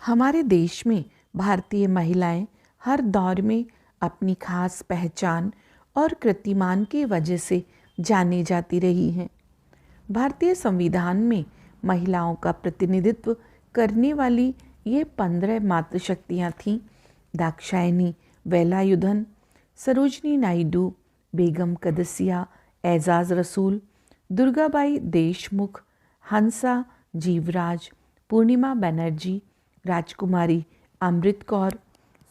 हमारे देश में भारतीय महिलाएं हर दौर में अपनी खास पहचान और कीर्तिमान की वजह से जानी जाती रही हैं। भारतीय संविधान में महिलाओं का प्रतिनिधित्व करने वाली ये 15 मातृशक्तियाँ थीं: दाक्षायणी वेलायुधन, सरोजनी नायडू, बेगम कदसिया, एजाज रसूल, दुर्गाबाई देशमुख, हंसा जीवराज, पूर्णिमा बनर्जी, राजकुमारी अमृत कौर,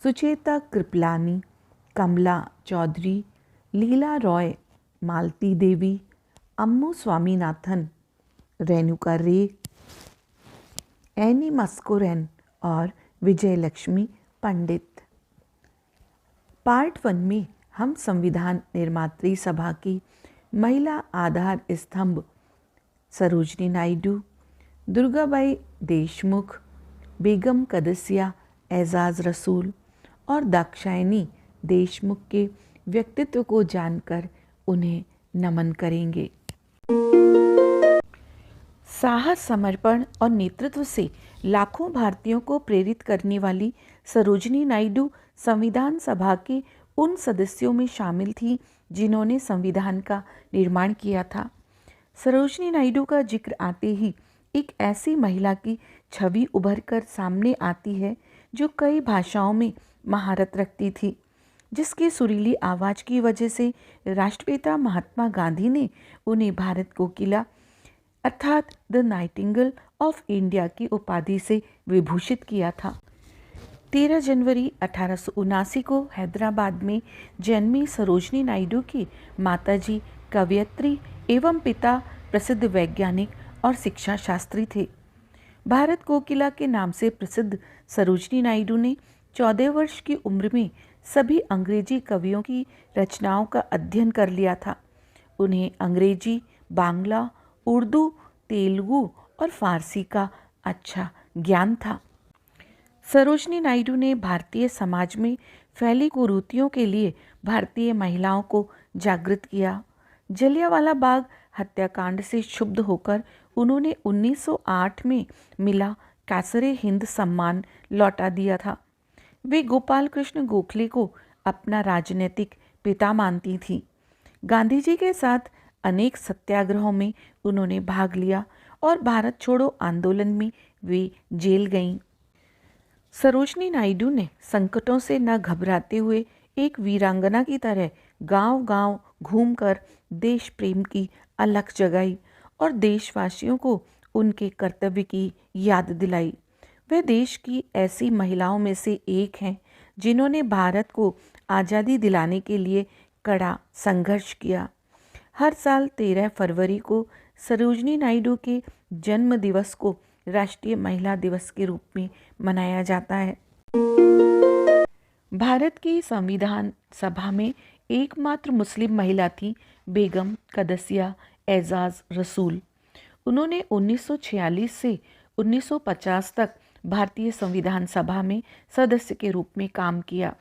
सुचेता कृपलानी, कमला चौधरी, लीला रॉय, मालती देवी, अम्मू स्वामीनाथन, रेणुका रे, एनी मस्कोरेन और विजयलक्ष्मी पंडित। पार्ट 1 में हम संविधान निर्मात्री सभा की महिला आधार स्तंभ सरोजनी नायडू, दुर्गाबाई देशमुख, बेगम कदसिया, एजाज रसूल और दाक्षायणी देशमुख के व्यक्तित्व को जानकर उन्हें नमन करेंगे। साहस, समर्पण और नेतृत्व से लाखों भारतीयों को प्रेरित करने वाली सरोजनी नायडू संविधान सभा के उन सदस्यों में शामिल थी जिन्होंने संविधान का निर्माण किया था। सरोजनी नायडू का जिक्र आते ही एक ऐसी महिला की छवि उभर कर सामने आती है जो कई भाषाओं में महारत रखती थी, जिसकी सुरीली आवाज़ की वजह से राष्ट्रपिता महात्मा गांधी ने उन्हें भारत कोकिला अर्थात द नाइटिंगेल ऑफ इंडिया की उपाधि से विभूषित किया था। 13 जनवरी 1879 को हैदराबाद में जन्मी सरोजनी नायडू की माताजी कवयित्री एवं पिता प्रसिद्ध वैज्ञानिक और शिक्षा शास्त्री थे। भारत कोकिला के नाम से प्रसिद्ध सरोजनी नायडू ने 14 वर्ष की उम्र में सभी अंग्रेजी कवियों की रचनाओं का अध्ययन कर लिया था। उन्हें अंग्रेजी, बांग्ला, उर्दू, तेलुगु और फारसी का अच्छा ज्ञान था। सरोजनी नायडू ने भारतीय समाज में फैली कुरीतियों के लिए भारतीय महिलाओं को जागृत किया। जलियांवाला बाग हत्याकांड से क्षुब्ध होकर उन्होंने 1908 में मिला कैसरे हिंद सम्मान लौटा दिया था। वे गोपाल कृष्ण गोखले को अपना राजनीतिक पिता मानती थीं। गांधी जी के साथ अनेक सत्याग्रहों में उन्होंने भाग लिया और भारत छोड़ो आंदोलन में वे जेल गईं। सरोजनी नायडू ने संकटों से न घबराते हुए एक वीरांगना की तरह गांव-गांव घूमकर देश प्रेम की अलख जगाई और देशवासियों को उनके कर्तव्य की याद दिलाई। वे देश की ऐसी महिलाओं में से एक हैं जिन्होंने भारत को आज़ादी दिलाने के लिए कड़ा संघर्ष किया। हर साल 13 फरवरी को सरोजनी नायडू के जन्म दिवस को राष्ट्रीय महिला दिवस के रूप में मनाया जाता है। भारत की संविधान सभा में एकमात्र मुस्लिम महिला थी बेगम कदसिया एजाज रसूल। उन्होंने 1946 से 1950 तक भारतीय संविधान सभा में सदस्य के रूप में काम किया।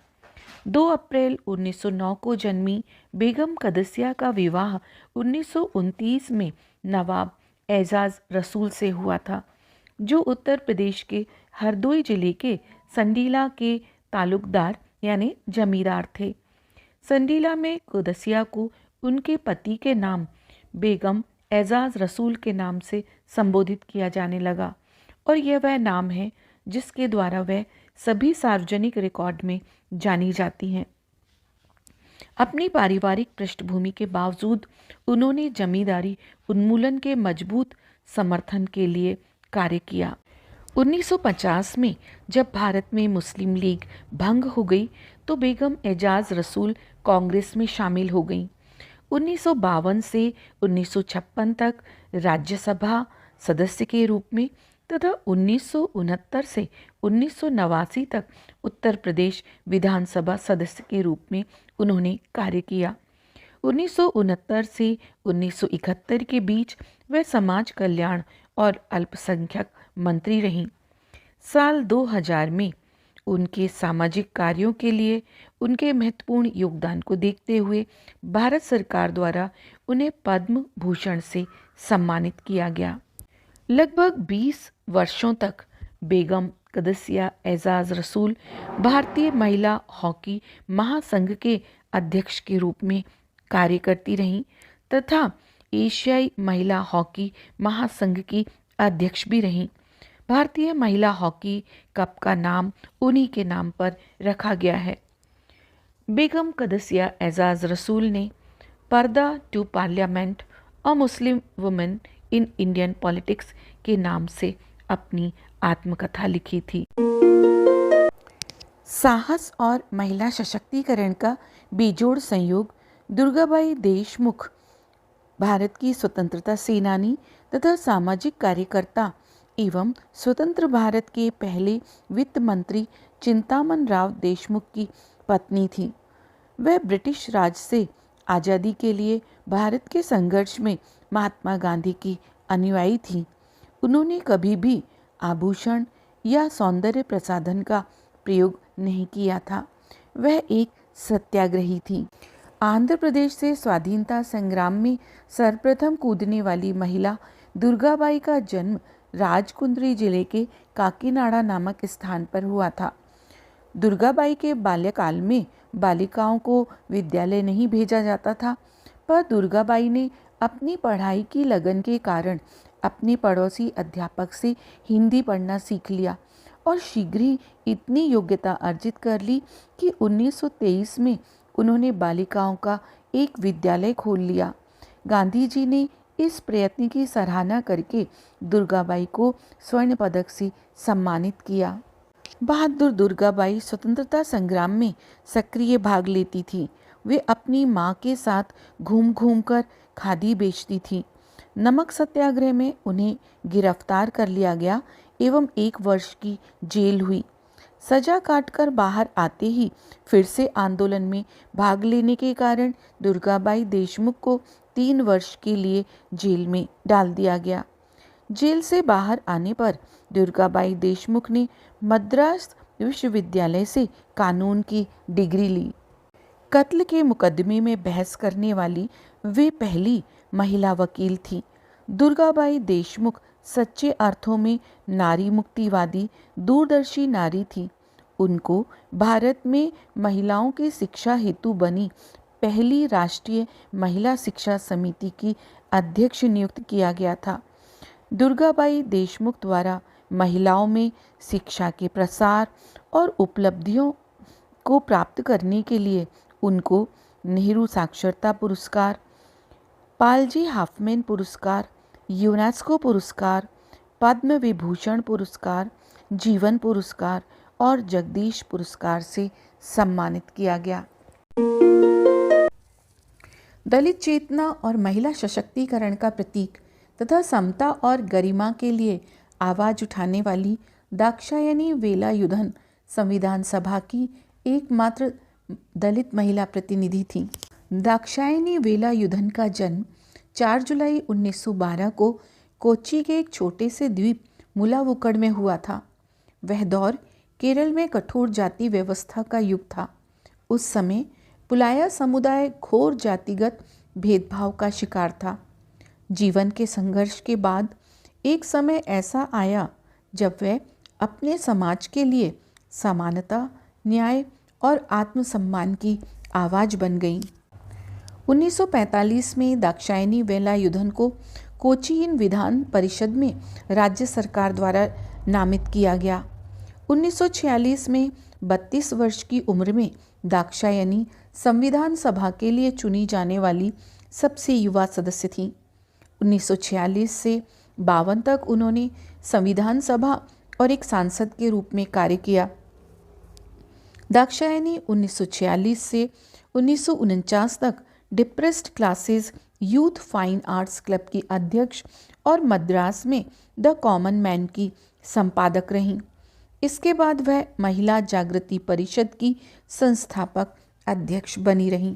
2 अप्रैल 1909 को जन्मी बेगम कदसिया का विवाह 1929 में नवाब एजाज रसूल से हुआ था, जो उत्तर प्रदेश के हरदोई जिले के संडीला के तालुकदार यानी जमींदार थे। संडीला में कदसिया को उनके पति के नाम बेगम एजाज रसूल के नाम से संबोधित किया जाने लगा और यह वह नाम है जिसके द्वारा वह सभी सार्वजनिक रिकॉर्ड में जानी जाती हैं। अपनी पारिवारिक पृष्ठभूमि के बावजूद उन्होंने जमींदारी उन्मूलन के मजबूत समर्थन के लिए कार्य किया। 1950 में जब भारत में मुस्लिम लीग भंग हो गई तो बेगम एजाज रसूल कांग्रेस में शामिल हो गईं। 1952 से 1956 तक राज्यसभा सदस्य के रूप में तथा 1969 से 1989 तक उत्तर प्रदेश विधानसभा सदस्य के रूप में उन्होंने कार्य किया। 1969 से 1971 के बीच वे समाज कल्याण और अल्पसंख्यक मंत्री रहीं। साल 2000 में उनके सामाजिक कार्यों के लिए उनके महत्वपूर्ण योगदान को देखते हुए भारत सरकार द्वारा उन्हें पद्म भूषण से सम्मानित किया गया। लगभग 20 वर्षों तक बेगम कदसिया एजाज रसूल भारतीय महिला हॉकी महासंघ के अध्यक्ष के रूप में कार्य करती रहीं तथा एशियाई महिला हॉकी महासंघ की अध्यक्ष भी रहीं। भारतीय महिला हॉकी कप का नाम उन्हीं के नाम पर रखा गया है। बेगम कदसिया एजाज रसूल ने Purdah to parliament a Muslim women in Indian politics के नाम से अपनी आत्मकथा लिखी थी। साहस और महिला सशक्तिकरण का बेजोड़ संयोग दुर्गाबाई देशमुख भारत की स्वतंत्रता सेनानी तथा सामाजिक कार्यकर्ता एवं स्वतंत्र भारत के पहले वित्त मंत्री चिंतामन राव देशमुख की पत्नी थी। वह ब्रिटिश राज से आज़ादी के लिए भारत के संघर्ष में महात्मा गांधी की अनुयायी थी। उन्होंने कभी भी आभूषण या सौंदर्य प्रसाधन का प्रयोग नहीं किया था। वह एक सत्याग्रही थी। आंध्र प्रदेश से स्वाधीनता संग्राम में सर्वप्रथम कूदने वाली महिला दुर्गाबाई का जन्म राजकुंद्री जिले के काकीनाडा नामक स्थान पर हुआ था। दुर्गाबाई के बाल्यकाल में बालिकाओं को विद्यालय नहीं भेजा जाता था, पर दुर्गाबाई ने अपनी पढ़ाई की लगन के कारण अपने पड़ोसी अध्यापक से हिंदी पढ़ना सीख लिया और शीघ्र ही इतनी योग्यता अर्जित कर ली कि 1923 में उन्होंने बालिकाओं का एक विद्यालय खोल लिया। गांधी जी ने इस प्रयत्न की सराहना करके दुर्गाबाई को स्वर्ण पदक से सम्मानित किया। बहादुर दुर्गाबाई स्वतंत्रता संग्राम में सक्रिय भाग लेती थी। वे अपनी मां के साथ घूम घूम कर खादी बेचती थी। नमक सत्याग्रह में उन्हें गिरफ्तार कर लिया गया एवं 1 वर्ष की जेल हुई। सजा काटकर बाहर आते ही फिर से आंदोलन में भाग लेने के कारण दुर्गाबाई देशमुख को 3 वर्ष के लिए जेल में डाल दिया गया। जेल से बाहर आने पर दुर्गाबाई देशमुख ने मद्रास विश्वविद्यालय से कानून की डिग्री ली। कत्ल के मुकदमे में बहस करने वाली वे पहली महिला वकील थी। दुर्गाबाई देशमुख सच्चे अर्थों में नारी मुक्तिवादी दूरदर्शी नारी थी। उनको भारत में महिलाओं की शिक्षा हेतु बनी पहली राष्ट्रीय महिला शिक्षा समिति की अध्यक्ष नियुक्त किया गया था। दुर्गाबाई देशमुख द्वारा महिलाओं में शिक्षा के प्रसार और उपलब्धियों को प्राप्त करने के लिए उनको नेहरू साक्षरता पुरस्कार, पालजी हाफमैन पुरस्कार, यूनेस्को पुरस्कार, पद्म विभूषण पुरस्कार, जीवन पुरस्कार और जगदीश पुरस्कार से सम्मानित किया गया। दलित चेतना और महिला सशक्तिकरण का प्रतीक तथा समता और गरिमा के लिए आवाज उठाने वाली दाक्षायणी वेलायुधन संविधान सभा की एकमात्र दलित महिला प्रतिनिधि थी। दाक्षायणी वेलायुधन का जन्म 4 जुलाई 1912 को कोच्चि के एक छोटे से द्वीप मुलावुकड़ में हुआ था। वह दौर केरल में कठोर जाति व्यवस्था का युग था। उस समय पुलाया समुदाय घोर जातिगत भेदभाव का शिकार था। जीवन के संघर्ष के बाद एक समय ऐसा आया जब वह अपने समाज के लिए समानता, न्याय और आत्मसम्मान की आवाज बन गई। 1945 में दाक्षायणी वेलायुधन को कोचीन विधान परिषद में राज्य सरकार द्वारा नामित किया गया। 1946 में 32 वर्ष की उम्र में दाक्षायणी संविधान सभा के लिए चुनी जाने वाली सबसे युवा सदस्य थीं। 1946 से 52 तक उन्होंने संविधान सभा और एक सांसद के रूप में कार्य किया। दाक्षायणी 1946 से 1949 तक depressed classes youth fine arts club की अध्यक्ष और मद्रास में द कॉमन मैन की संपादक रहीं। इसके बाद वह महिला जागृति परिषद की संस्थापक अध्यक्ष बनी रहीं।